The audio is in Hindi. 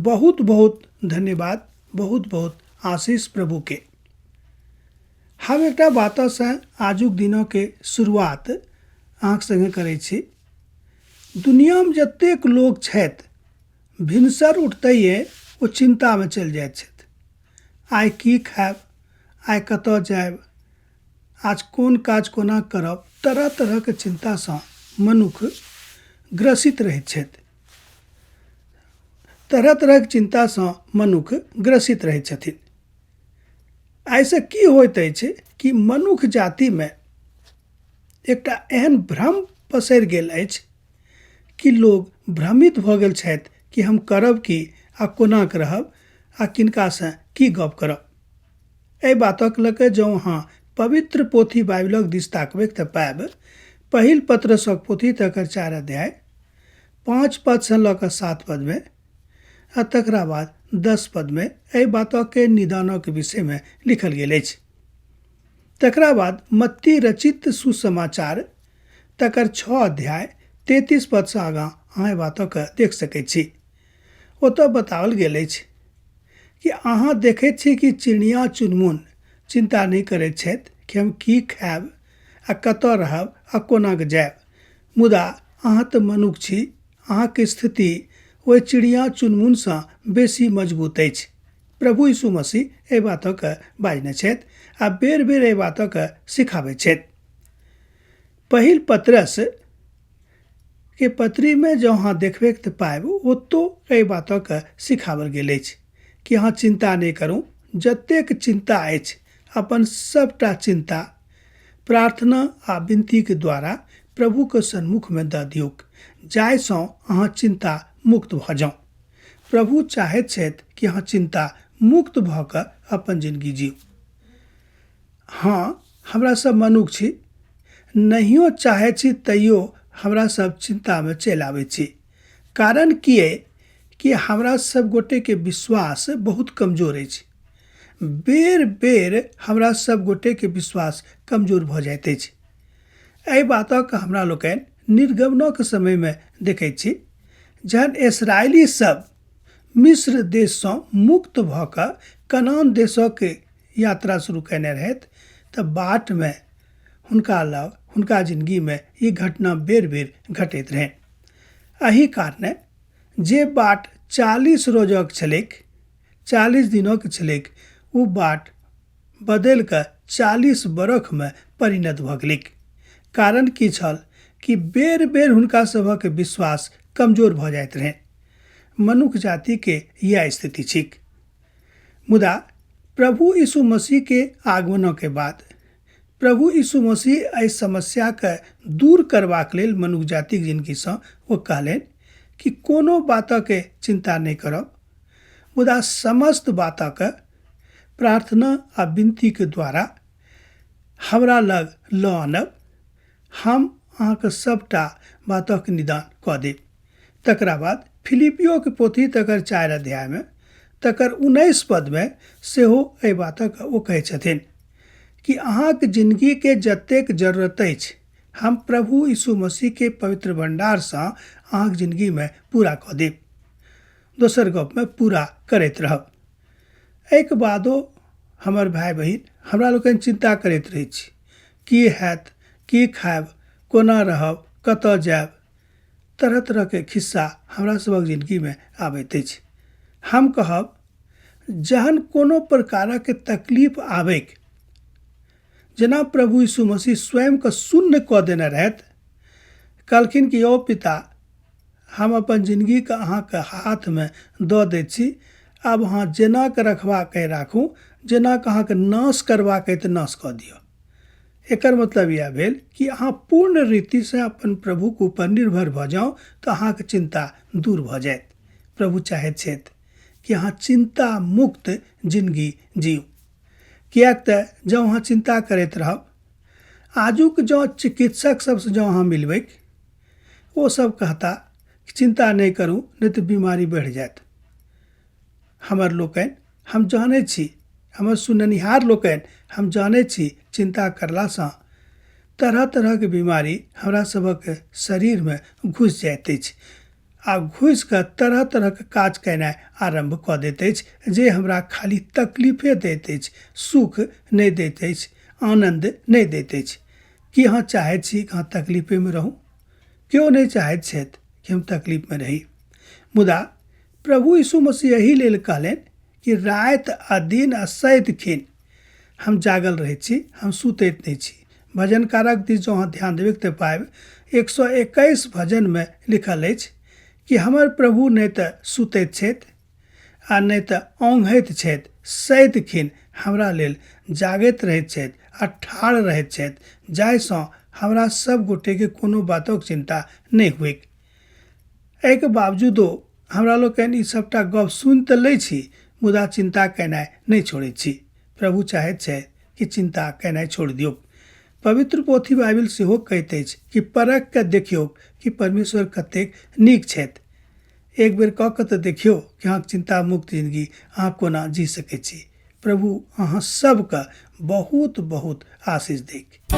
बहुत बहुत धन्यवाद, बहुत बहुत आशीष प्रभु के। हम एक बात से आजुक दिनों के शुरुआत अहाँ संगे करै छी। दुनिया में जतेक लोग छथि भिनसर उठतैये ओ चिंता में चलि जाइत छथि। आइ की खायब, आइ कतऽ जायब, आज कोन काज कोना करब, तरह तरह के चिंता से मनुख ग्रसित रहैत छथि। तरह तरह के चिंता से मनुख ग्रसित रहैत छथिन। ऐसे की होइत अछि कि मनुख जाति में एकटा एहन भ्रम पसरि गेल अछि कि लोग भ्रमित भऽ गेल छथि कि हम करब की आ कोना के रहब आ किनका से की गप करब। एहि बातक लऽ कऽ जँ अहाँ पवित्र पोथी बाइबलक दिस ताकबै तऽ पाएब पहिल पत्रसक पोथी तकर 4 अध्याय 5 पद से लऽ कऽ 7 पद में आ तकरा बाद 10 पद में एहि बातक के निदानक विषय में लिखल गेल अछि। तकरा बाद मत्ती रचित सुसमाचार तकर 6 अध्याय 33 पद से आगाँ अहाँ एहि बातक देख सकैत छी। ओतऽ बताओल गेल अछि कि अहाँ देखैत छी कि चिड़िया चुनमुन चिंता नहीं करैत छथि कि हम की खायब आ कतऽ रहब आ कोना के जायब, मुदा अहाँ तऽ मनुख छी, अहाँ के स्थिति ओहि चिड़िया चुनमुन से बेसी मजबूत अछि। प्रभु यीशु मसीह एहि बातक बाजने छथि आ बेर बेर एहि बातक सिखाबैत छथि। पहिल पत्रस के पत्री में जँ अहाँ देखबै तऽ पाएब ओतौ एहि बातक सिखाओल गेल अछि कि अहाँ चिंता नहीं करू। जतेक चिंता अछि अपन सबटा चिंता प्रार्थना आ विनती के द्वारा प्रभु के सन्मुख में दऽ दियौक, जाहिसँ अहाँ चिंता मुक्त भऽ जाउ। प्रभु चाहैत छथि कि अहाँ चिंता मुक्त भऽ कऽ अपन जिंदगी जियौ। हाँ, हमरा सब मनुख छी, नहियो चाहै छी तैयो हमरा सब चिंता में चलि आबै छी। कारण की है कि हमरा सब गोटे के विश्वास बहुत कमजोर अछि। बेर बेर हमरा सब गोटे के विश्वास कमजोर भऽ जाइत अछि। एहि बातक हमरा लोकनि निर्गमनक समय में देखैत छी, जहन इस्राएली सब मिस्र देश से मुक्त भऽ कऽ कनान देशक यात्रा शुरू कयने रहथि तऽ बाट में हुनका जिंदगी में ई घटना बेर बेर घटैत रहनि। एहि कारणे जे बाट 40 रोजक छलैक, 40 दिनक छलैक, ओ बाट बदलि कऽ 40 बरख में परिणत भऽ गेलैक। कारण की छल कि बेर बेर हुनका सभक विश्वास कमजोर भऽ जाइत रहनि। मनुष्य जाति के यह स्थिति छिक। मुदा प्रभु यीशु मसीह के आगमन के बाद प्रभु यीशु मसीह एहि समस्या के दूर करबाक लेल मनुष्य जाति के जिंदगी से वो कहलनि कि कोनो बातक चिंता नहीं करब, मुदा समस्त बातक प्रार्थना आ विनती के द्वारा हमरा लग लऽ आनब, हम अहाँके सबटा बातक निदान कऽ देब। तकरा बाद फिलिपियो के पोथी तकर 4 अध्याय में तकर 19 पद में सेहो एहि बातक ओ कहै छथिन कि अहाँके जिंदगी के जतेक जरूरत अछि हम प्रभु यीशु मसीह के पवित्र भंडार से अहाँके जिंदगी में पूरा कऽ देब। दोसर गप में पूरा करैत रहब। एक बादो हमर भाई बहिन हमरा लोकनि चिंता करैत रहै छी, की हैत, की खायब, कोना रहब, कतऽ जायब। तरह तरह के खिस्सा हमरा सबक जिंदगी में आबैत अछि। हम कहब जहन कोनो प्रकारक तकलीफ आबैक, जेना प्रभु यीशु मसीह स्वयं के शून्य कऽ देने रहथि, कहलखिन कि यौ पिता हम अपन जिंदगी के अहाँके हाथ में दऽ दै छी, आब अहाँ जेना के रखबाक अइ राखू, जेना के अहाँके नाश करबाक अइ तऽ नाश कऽ दियौ। एकर मतलब यह भेल कि अहाँ पूर्ण रीति से अपन प्रभु के ऊपर निर्भर भऽ जाउ तऽ अहाँके चिंता दूर भऽ जायत। प्रभु चाहैत छथि कि अहाँ चिंता मुक्त जिंदगी जियौ। किएक तऽ जँ अहाँ चिंता करैत रहब, आजुक जँ चिकित्सक सबसे जँ अहाँ मिलबै, वो सब कहता कि चिंता नहीं करू नहीं तऽ बीमारी बढ़ि जायत। हमर लोकनि हम जानै छी, हमर सुननिहार लोकनि हम जानै छी चिंता करलासँ तरह तरह के बीमारी हमरा सबक शरीर में घुस जाइत अछि आ घुस कऽ तरह तरहके काज केनाइ आरम्भ कऽ दैत अछि जे हमरा खाली तकलीफे दैत अछि, सुख नहि दैत अछि, आनन्द नहि दैत अछि। की अहाँ चाहैत छी कि अहाँ तकलीफेमे रहू? केओ नहि चाहैत छथि कि हम तकलीफमे रही। मुदा प्रभु यीशु मसीह एहि लेल कहलनि कि राति आ दिन आ सदिखन हम जागल रहैत छी, हम सुतैत नहि छी। भजनकारक दिस जँ अहाँ ध्यान देबै तऽ पाएब 121 भजनमे लिखल अछि कि हमर प्रभु नहि तऽ सुतैत छथि आ नहि तऽ औंघैत छथि, सदिखन हमरा लेल जागैत रहैत छथि आ ठाढ़ रहैत छथि, जाहिसँ हमरा सब गोटेके कोनो बातक चिन्ता नहि हुए। एहिके बावजूदो हमरा लोकनि ई सबटा गप सुनि तऽ लै छी, मुदा चिन्ता केनाइ नहि छोड़ैत छी। प्रभु चाहैत छै कि चिन्ता केनाइ छोड़ि दियौ। पवित्र पोथी बाइबल सेहो कहैत अछि कि परख कऽ देखियौ कि परमेश्वर कतेक नीक छथि। एक बेर कऽ कऽ तऽ देखियौ कि अहाँके चिन्ता मुक्त जिंदगी अहाँ कोना जी सकैत छी। प्रभु अहाँ सबके बहुत बहुत आशीष दै।